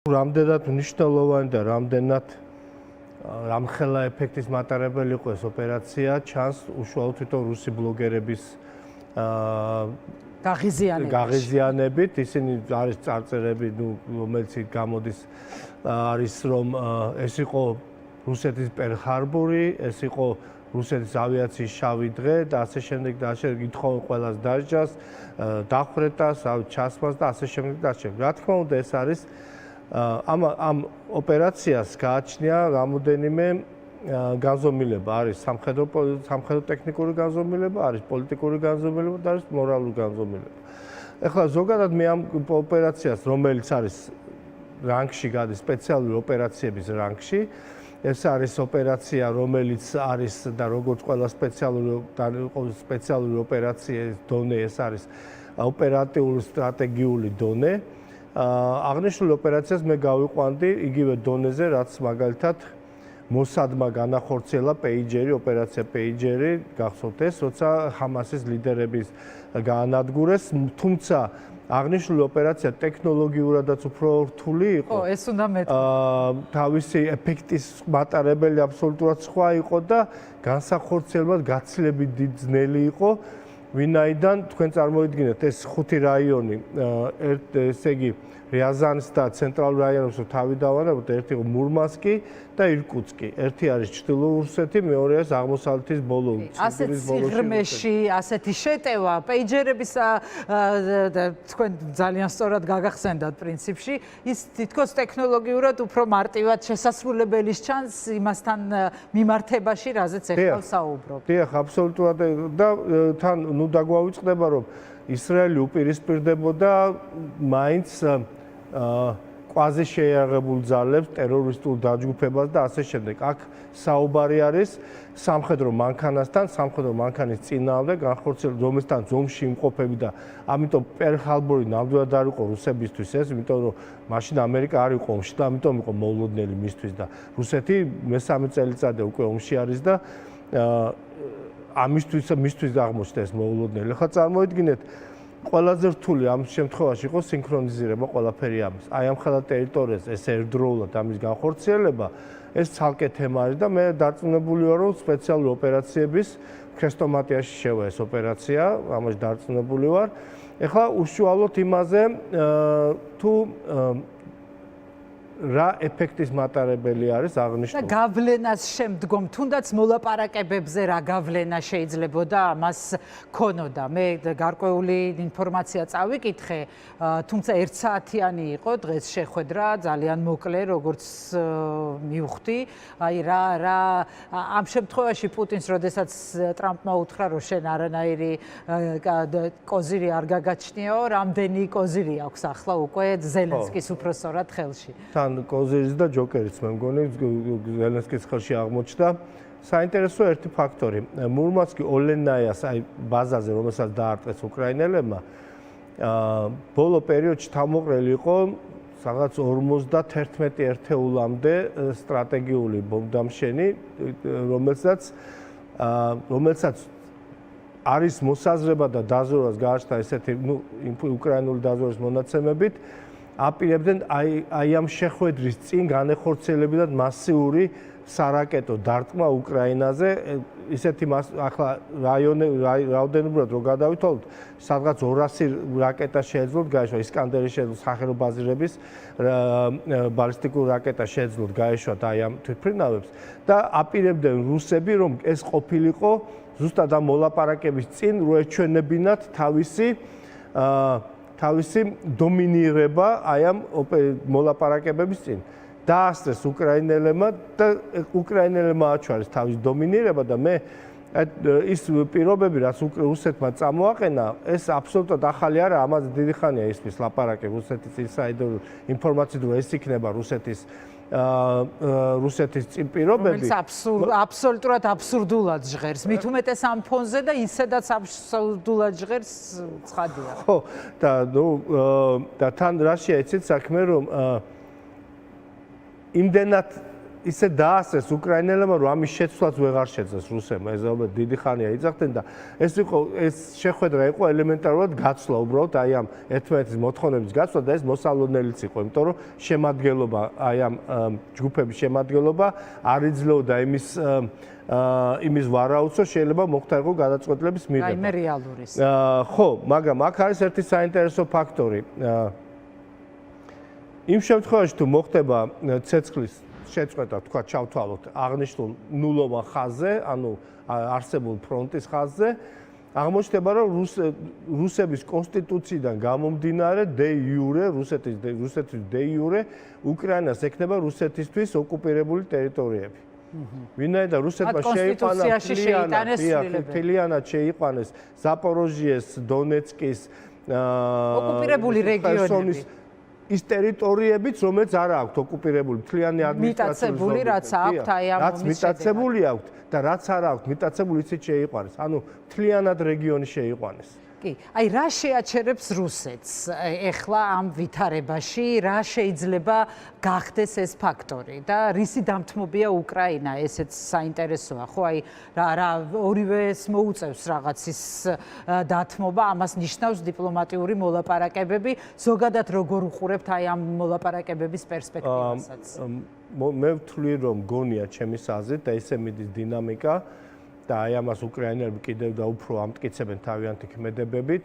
რამდენად მნიშვნელოვანი და რამდენად რამხელა ეფექტის მატარებელი იყო ეს ოპერაცია, ჩანს უშუალოდ თვითონ რუსი ბლოგერების გაღიზიანებით. ისინი არის წარწერები, რომელიც გამოდის, არის რომ ეს იყო რუსეთის პერლ-ჰარბორი, ეს იყო რუსეთის ავიაციის შავი დღე და ასე შემდეგ და ასე ითხოვენ ყველას დასჯას, დახვრეტას, ჩასვას და ასე შემდეგ და ასე. რა თქმა უნდა, ეს არის ამ ოპერაციას გააჩნია რამოდენიმე განზომილება, არის სამხედრო ტექნიკური განზომილება, არის პოლიტიკური განზომილება და არის მორალური განზომილება. ეხლა ზოგადად მე ამ ოპერაციას, რომელიც არის რანგში გადის, სპეციალური ოპერაციების რანგში, ეს არის ოპერაცია, რომელიც არის და როგორც ყველა სპეციალური ოპერაციის დონე, ეს არის ოპერატიული სტრატეგიული დონე. აღნიშნულ ოპერაციას მე გავიყვანდი იგივე დონეზე, რაც მაგალითად მოსადმა განახორციელა პეიჯერი, ოპერაცია პეიჯერი, გახსოვთ ეს, როცა ჰამასის ლიდერების გაანადგურეს, თუმცა აღნიშნული ოპერაცია ტექნოლოგიურადაც უფრო რთული იყო. ეს უნდა მეთქვა. თავისი ეფექტის მატარებელი აბსოლუტურად სხვა იყო და განსახორციელებლად გაცილებით ძნელი იყო. ვინაიდან თქვენ წარმოიდგინეთ ეს 5 რაიონი, ესე იგი რიაზანს და ცენტრალურ რაიონებს თავი დავანებოთ, ერთი იყო მურმანსკი და ირკუტსკი. ერთი არის ჩრდილოური რუსეთი, მეორე არის აღმოსავლეთის ბოლო. ასეთ სიღრმეში, ასეთი შეტევა, პეიჯერების თქვენ ძალიან სწორად გაგახსენდათ პრინციპში, ის თითქოს ტექნოლოგიურად უფრო მარტივად შესასრულებელი ჩანს იმასთან მიმართებაში, რაზეც ახლა საუბრობთ. დიახ, აბსოლუტურად და თან ნუ დაგვავიწყდება, რომ ისრაელი უპირისპირდებოდა მაინც კვაზი შეიარაღებულ ძალებს, ტერორისტულ დაჯგუფებას და ასე შემდეგ. აქ საუბარი არის სამხედრო მანქანასთან, სამხედრო მანქანის წინააღმდეგ განხორციელებული, რომელთან ზომში იმყოფები და ამიტომ პერლ-ჰარბორი ნამდვილად არ იყო რუსებისთვის ეს, იმიტომ რომ მაშინ ამერიკა არ იყო ომში და ამიტომ იყო მოულოდნელი მისთვის და რუსეთი მე-3 წელიწადია უკვე ომში არის და მისთვის აღმოჩნდა ეს მოულოდნელი. ხა წარმოიდგინეთ, ყველაზე რთული ამ შემთხვევაში იყო სინქრონიზირება ყველაფერი ამის. აი ამ ხელა ტერიტორიაზე ეს ერთდროულად ამის განხორციელება, ეს ცალკე თემა არის და მე დარწმუნებული ვარ, რომ სპეციალური ოპერაციების ქრესტომატიაში შევა ეს ოპერაცია, ამაში დარწმუნებული ვარ. ეხლა უშუალოდ იმაზე თუ რა ეფექტის მატარებელი არის აღნიშნული. და გავლენას შემდგომ, თუნდაც მოლაპარაკებებზე რა გავლენა შეიძლებოდა ამას ქონოდა. მე გარკვეული ინფორმაცია წავიკითხე, თუმცა 1 საათიანი იყო დღეს შეხვედრა, ძალიან მოკლე, როგორც მივხვდი. აი რა ამ შემთხვევაში პუტინს, როდესაც ტრამპმა უთხრა, რომ შენ არანაირი კოზირი არ გაგაჩნიაო, რამდენი კოზირი აქვს ახლა უკვე ზელენსკის უფროსწორად ხელში. კოზირის და ჯოკერის მე მგონი ზელენსკის ხელში აღმოჩნდა. საინტერესო ერთი ფაქტორი. მურმანსკი ოლენაიას აი ბაზაზე, რომელსაც დაარტყეს უკრაინელებმა, ბოლო პერიოდში თავმოყრილი იყო რაღაც 51 ერთეულამდე სტრატეგიული ბომბდამშენი, რომელსაც არის მოსაზრება და დაზვერვას გააჩნდა ესეთი უკრაინული დაზვერვის მონაცემებით. აპირებდნენ აი ამ შეხვედრის წინ განეხორციელებინათ მასიური სარაკეტო დარტყმა უკრაინაზე, ისეთი ახლა რაოდენობრივად რო გადავითვალოთ, სადღაც 200 რაკეტა შეეძლოთ გაეშვა, ისკანდერი შეეძლოთ სახელო ბაზირების ბალისტიკურ რაკეტა შეეძლოთ გაეშვათ აი ამ თვითმფრინავებს და აპირებდნენ რუსები, რომ ეს ყოფილიყო ზუსტად ამ მოლაპარაკების წინ რო ეჩვენებინათ თავისი დომინირება აი ამ მოლაპარაკებების წინ. დაასწრეს უკრაინელებმა და უკრაინელებმა აჩვენეს თავის დომინირება და მე ის პირობები, რაც რუსეთმა წამოაყენა, ეს აბსოლუტურად ახალი არა, ამაზე დიდი ხანია ისმის ლაპარაკი რუსეთის ინსაიდერ ინფორმაციით, რომ ეს იქნება რუსეთის წინ პირობები. აბსოლუტურად აბსურდულად ჟღერს. მით უმეტეს ამ ფონზე და ისედაც აბსურდულად ჟღერს ცხადია. ხო, და თან რა შეეცეთ საქმე, რომ იმდენად ისე დაასწრეს უკრაინელებმა, რომ ამის შეცვლაც ვეღარ შეძლეს რუსებმა. ეს ალბათ დიდი ხანია იძახდნენ და ეს შეხვედრა იყო ელემენტარულად გაცვლა უბრალოდ აი ამ ერთმანეთის მოთხოვნების გაცვლა და ეს მოსალოდნელიც იყო, იმიტომ რომ შემადგენლობა აი ამ ჯგუფების შემადგენლობა არ იძლეოდა იმის ვარაუდს, შეიძლება მოხდარიყო გადაწყვეტილების მიღება. რაიმე რეალურის. ხო, მაგრამ აქ არის ერთი საინტერესო ფაქტორი. იმ შემთხვევაში თუ მოხდება ცეცხლის შეწყვეტა, თქვა ჩავთვალოთ აღნიშნულ ნულოვან ხაზზე, ანუ არსებულ ფრონტის ხაზზე, აღმოჩნდება, რომ რუსების კონსტიტუციიდან გამომდინარე დე იურე, რუსეთის დე იურე უკრაინას ექნება რუსეთისთვის ოკუპირებული ტერიტორიები. ვინაიდან რუსეთმა შეიყვანა მთლიანად შეიყვანეს ზაპოროჟიეს, დონეცკის, ოკუპირებული რეგიონები. ის ტერიტორიებიც, რომელიც არ აქვთ ოკუპირებული მთლიანი ადმინისტრაციული მიტაცებული, რაც აქვთ აი ამ რაც მიტაცებული აქვთ და რაც არ აქვთ მიტაცებული, იცით შეიყვანეს. ანუ მთლიანად რეგიონი შეიყვანეს. კი, აი რა შეაჩერებს რუსეთს ეხლა ამ ვითარებაში, რა შეიძლება გახდეს ეს ფაქტორი და რისი დამთმობია უკრაინა, ესეც საინტერესოა, ხო? აი რა ორივეს მოუწევს რაღაცის დათმობა, ამას ნიშნავს დიპლომატიური მოლაპარაკებები, ზოგადად როგორ უყურებთ აი ამ მოლაპარაკებების პერსპექტივასაც? მე ვთვლი, რომ გონია ჩემის აზრით და ისე მიდის დინამიკა და აი ამას უკრაინელები კიდევ და უფრო ამტკიცებენ თავიანთი ქმედებებით.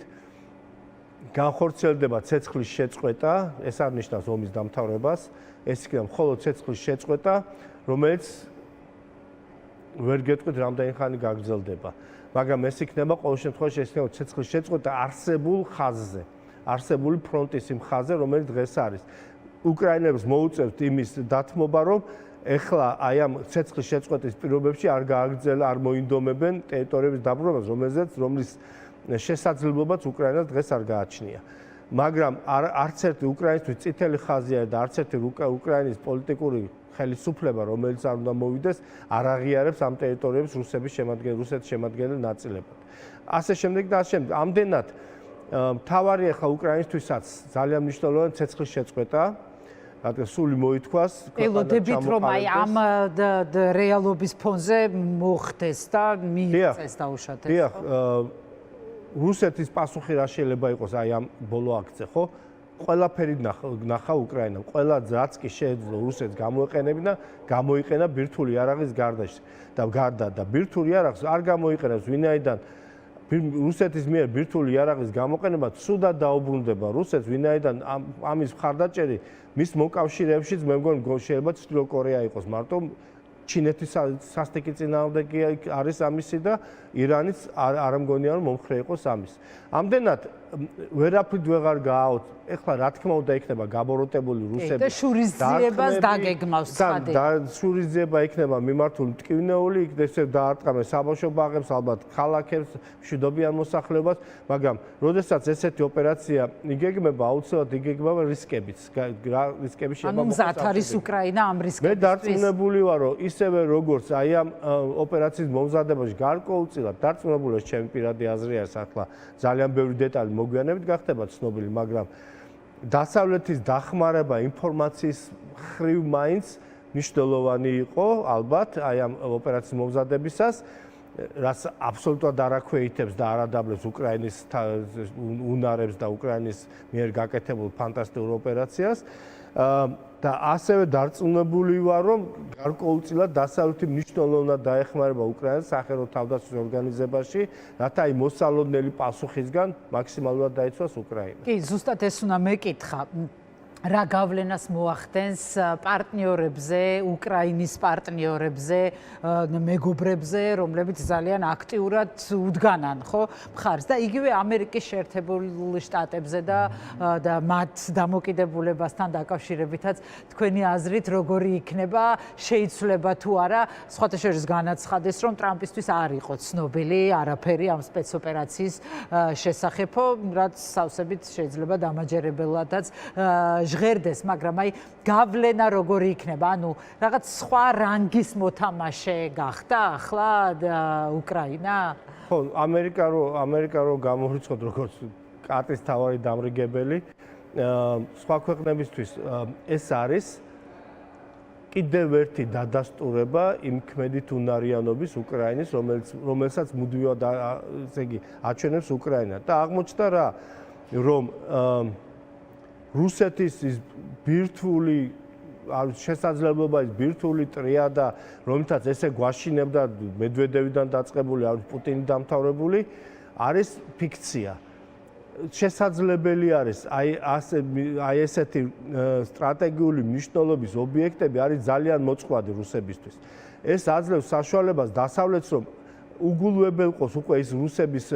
განხორციელდება ცეცხლის შეწყვეტა, ეს არ ნიშნავს ომის დამთავრებას, ეს იქნება მხოლოდ ცეცხლის შეწყვეტა, რომელიც ვერ გეტყვით რამდენი ხანი გაგრძელდება. მაგრამ ეს იქნება ყოველ შემთხვევაში ეს იქნება ცეცხლის შეწყვეტა არსებულ ხაზზე, არსებული ფრონტის იმ ხაზზე, რომელიც დღეს არის. უკრაინელებს მოუწევთ იმის დათმობა, რომ ეხლა აი ამ ცეცხლის შეწყვეტის პირობებში არ გააგრძელა, არ მოინდომებენ ტერიტორიების დაბრუნებას, რომლის შესაძლებლობაც უკრაინას დღეს არ გააჩნია. მაგრამ არც ერთი უკრაინისთვის წითელი ხაზია და არც ერთი უკრაინის პოლიტიკური ხელისუფლება, რომელიც არ უნდა მოვიდეს, არ აღიარებს ამ ტერიტორიების რუსეთის შემადგენელ ნაწილებად. ასე შემდეგ და ასე შემდეგ. ამდენად მთავარი ახლა უკრაინისთვისაც ძალიან მნიშვნელოვანი ცეცხლის შეწყვეტა. რადგან სული მოითქვას, ელოდებით რომ აი ამ რეალობის ფონზე მოხდეს და მიიღწეს დაუშვათ ეს. დიახ, რუსეთის პასუხი რა შეიძლება იყოს აი ამ ბოლო აქტზე, ხო? ყველაფერი ნახა უკრაინამ, ყველა რაც კი შეეძლო რუსეთს გამოეყენებინა, გამოიყენა ბირთვული იარაღის გარდა და ბირთვული იარაღს არ გამოიყენებს, ვინაიდან რუსეთის მიერ ბირთვული იარაღის გამოყენება ცუდად დაუბრუნდება რუსეთს, ვინაიდან ამის მხარდაჭერი მის მოკავშირეებშიც მე მგონი შეიძლება ჩრდილო კორეა იყოს მარტო ჩინეთის სასტიკი წინააღმდეგი არის ამისი და ირანიც არ მგონია რომ მომხრე იყოს ამის. ამდენად ვერაფრით ვეღარ გააოთ. ეხლა რა თქმა უნდა იქნება გაბოროტებული რუსები და შურისძიებას დაგეგმავს ხადი. და შურისძიება იქნება მიმართული მტკივნეული, ისე დაარტყამენ საბავშვო ბაღებს, ალბათ ქალაქებს, მშვიდობიან მოსახლეობას, მაგრამ როდესაც ესეთი ოპერაცია იგეგმება, აუცილებლად იგეგმება რისკებიც. რისკები შეიძლება მოხდეს. ანუ მზად არის უკრაინა ამ რისკებისთვის. მე დარწმუნებული ვარ, რომ ისევე როგორც აი ამ ოპერაციის მომზადებაში გარკვეულწილად დარწმუნებული ვარ, ჩემი პირადი აზრი არის ახლა ძალიან ბევრი დეტალი მოგვიანებით გახდება ცნობილი, მაგრამ დასავლეთის დახმარება ინფორმაციის ხრივ მაინც მნიშვნელოვანი იყო, ალბათ, აი ამ ოპერაციის მომზადებისას, რაც აბსოლუტურად არ აქვეითებს და არ ადაბლებს უკრაინის უნარებს და უკრაინის მიერ გაკეთებულ ფანტასტიკურ ოპერაციას. და ასევე დარწმუნებული ვარ, რომ გარკვეულწილად დასავლეთი მნიშვნელოვნად დაეხმარება უკრაინას სახელმწიფო თავდაცვის ორგანიზებაში, რათა აი მოსალოდნელი პასუხისგან მაქსიმალურად დაიცვას უკრაინა. კი, ზუსტად ეს უნდა მეკითხა. რა გავლენას მოახდენს პარტნიორებზე, უკრაინის პარტნიორებზე, მეგობრებზე, რომლებიც ძალიან აქტიურად უდგანან, ხო, მხარს და იგივე ამერიკის შეერთებული შტატებზე და მათ დამოკიდებულებასთან დაკავშირებითაც თქვენი აზრით როგორი იქნება, შეიცვლება თუ არა, სხვათა შორის განაცხადეს, რომ ტრამპისთვის არ იყო ცნობილი არაფერი ამ სპეცოპერაციის შესახებ, რაც სავსებით შეიძლება დამაჯერებელადაც ჟღერდეს, მაგრამ აი გავლენა როგორი იქნება, ანუ რაღაც სხვა რანგის მოთამაშე გახდა ახლა უკრაინა? ხო, ამერიკა რო გამორიცხოთ როგორც კარტის თავარი დამრიგებელი, სხვა ქვეყნებისთვის ეს არის კიდევ ერთი დადასტურება იმ ქმედით უნარიანობის უკრაინის, რომელსაც მუდმივად ესე იგი აჩვენებს უკრაინა. და აღმოჩნდა რა, რომ რუსეთის ის ბირთვული შესაძლებლობა ის ბირთვული ტრიადა, რომელთაც ესე გვაშინებდა მედვედევიდან დაწყებული, პუტინი დამთავრებული, არის ფიქცია. შესაძლებელი არის აი ესეთი სტრატეგიული მნიშვნელობის ობიექტები არის ძალიან მოწყვლადი რუსებისთვის. ეს აძლევს საშუალებას დასავლეთს, რომ უგულვებელყოს უკვე ის რუსეთის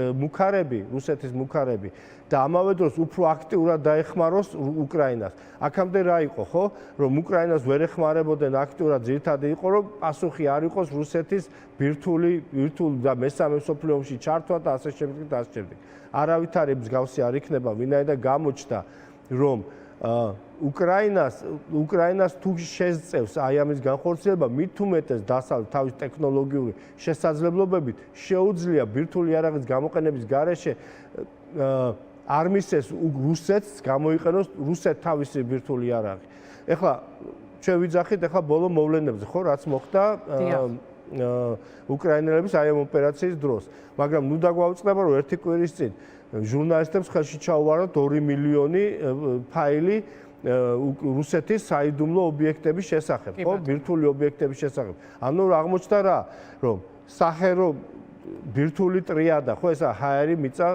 მუქარები და ამავე დროს უფრო აქტიურად დაეხმაროს უკრაინას. აქამდე რა იყო, ხო? რომ უკრაინას ვერ ეხმარებოდნენ აქტიურად, ძირითადად იყო, რომ პასუხი არ იყოს რუსეთის ბირთვული და მესამე მსოფლიო ომში ჩართვა და ასე შემდეგ და ასე შემდეგ. არავითარი მსგავსი არ იქნება, ვინაიდან გამოჩნდა, რომ უკრაინას თუ შეწევს აი ამის განხორციელება, მით უმეტეს დასავლეთ თავის ტექნოლოგიური შესაძლებლობებით შეუძლია ბირთვული იარაღის გამოყენების გარეშე არ მისცეს რუსეთს გამოიყენოს თავისი ბირთვული იარაღი. ეხლა ჩვენ ვიძახით ბოლო მოვლენებზე, ხო, რაც მოხდა უკრაინელების აი ამ ოპერაციის დროს. მაგრამ ნუ დაგვაუწყდება, რომ ერთი კვირის წინ ჟურნალისტებს ხელში ჩაუვარდათ 2 მილიონი ფაილი რუსეთის საიდუმლო ობიექტების შესახებ, ხო? ბირთვული ობიექტების შესახებ. ანუ აღმოჩნდა რა, რომ სახერო ბირთვული ტრიადა, ხო, ესა ჰაერი, მიწა,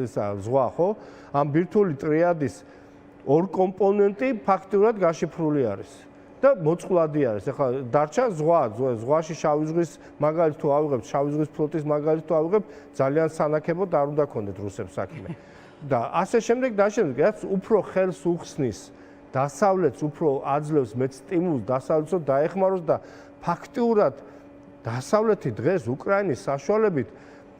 ესა ზღვა, ხო? ამ ბირთვული ტრიადის ორ კომპონენტი ფაქტურად გაშიფრული არის. და მოწყვლადი არის. ეხლა დარჩა ზღვაში შავი ზღვის მაგალითს თუ ავიღებთ, შავი ზღვის ფლოტის მაგალითს თუ ავიღებთ, ძალიან სანაკებოდ არ უნდა ქონდეთ რუსებს საქმე. და ასე შემდეგ და შემდეგ, რაც უფრო ხელს უხსნის დასავლეთს, უფრო აძლევს მეც სტიმულს დასავლეთს, რომ დაეხმაროს და ფაქტიურად დასავლეთი დღეს უკრაინის საშუალებით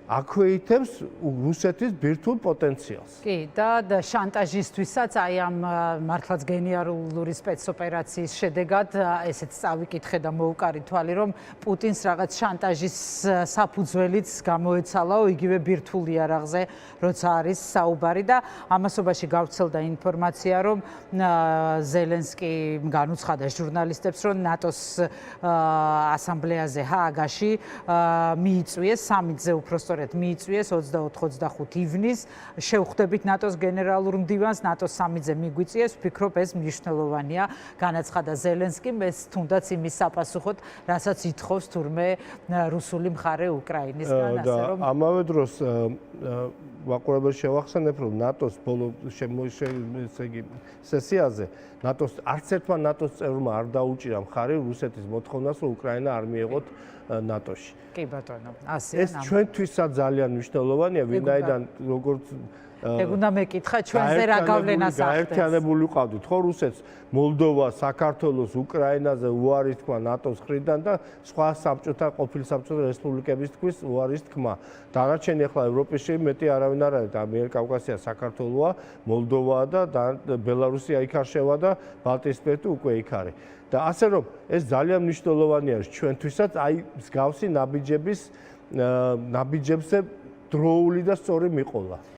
აქვეითებს რუსეთის ბირთვულ პოტენციალს. კი, და შანტაჟისთვისაც აი ამ მართლაც გენიალური სპეცოპერაციის შედეგად ესეც წავიკითხე და მოუკარი თვალი, რომ პუტინს რაღაც შანტაჟის საფუძველიც გამოეცალაო იგივე ბირთვულ იარაღზე, როცა არის საუბარი და ამასობაში გავრცელდა ინფორმაცია, რომ ზელენსკი განუცხადა ჟურნალისტებს, რომ ნატოს ასამბლეაზე ჰააგაში მიიწვიეს სამიტზე უბრალოდ მიიწვიეს 24-25 ივნის შევხვდებით ნატოს გენერალურ მდივანს, ნატოს სამიტზე მიგვიწიეს, ვფიქრობ ეს მნიშვნელოვანია, განაცხადა ზელენსკიმ, ეს თუნდაც იმის საპასუხოდ, რასაც ითხოვს თურმე რუსული მხარე უკრაინისგან, ასე რომ ამავე დროს ვაყურებელს შევახსენებ, რომ ნატოს ბოლო სესიაზე არც ერთმა ნატოს წევრმა არ დაუჭირა მხარი რუსეთის მოთხოვნას, რომ უკრაინა არ მიეღოთ ნატოში. კი ბატონო, ასე ეს ჩვენთვისაც ძალიან მნიშვნელოვანია, ვინაიდან როგორც ეგ უნდა მეკითხა ჩვენზე რა გავლენას ახდენს. გაერთიანებული ვყავდით, ხო, რუსეთს, მოლდოვა, საქართველოს, უკრაინაზე უარის თქმა ნატოს მხრიდან და სხვა საბჭოთა ყოფილ საბჭოთა რესპუბლიკების თქმის უარის თქმა. დანარჩენი ახლა ევროპაში მეტი არავინ არ არის, ამიერკავკასია, საქართველოა, მოლდოვაა და ბელარუსია იქ არ შევა და ბალტიისპირეთი უკვე იქ არის. და ასე რომ ეს ძალიან მნიშვნელოვანი არის ჩვენთვისაც, აი მსგავსი ნაბიჯებზე დროული და სწორი მიყოლა.